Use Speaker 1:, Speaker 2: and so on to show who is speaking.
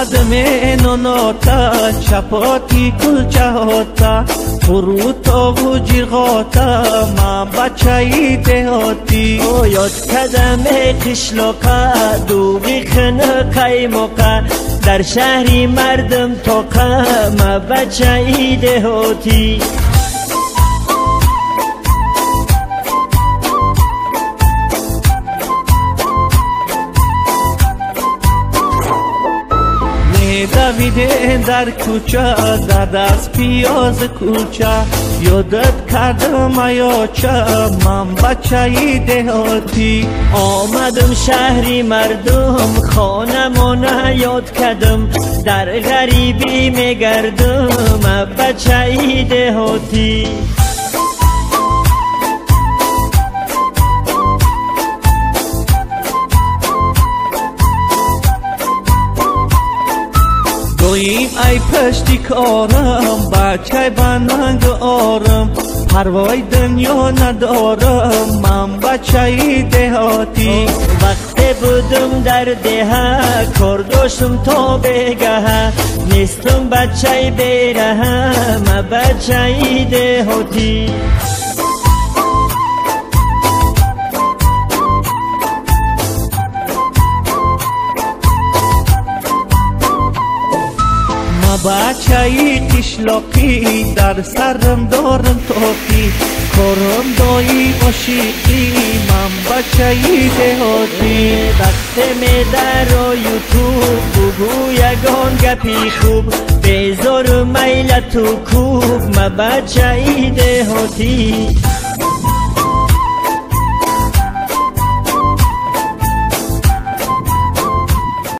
Speaker 1: آمدم نوناتا چپاتی کلچه هاتا فروتا و جیغاتا من بچه دهاتی
Speaker 2: یاد کدم قشلوقا دوغی خنقای موقع در شهری مردم توقع ما بچه دهاتی
Speaker 1: دویده در کوچه زد از پیاز کوچه یادت کردم ایاچه من بچه دهاتی
Speaker 2: آمدم شهری مردم خانمون یاد کردم در غریبی میگردم بچه دهاتی
Speaker 1: دویم ای پشتی کارم بچه بننگ آرم پروای دنیا ندارم من بچه دهاتی
Speaker 2: وقت بودم در دهه کار داشتم تا بگه نیستم بچه بیره من بچه دهاتی
Speaker 1: بچه قشلاقی در سرم دارم توقی کارم دایی عاشقی من بچه دهاتی
Speaker 2: وقت می در یوتیوب بگو یگان گپی خوب بذار میل تو کوب من بچه دهاتی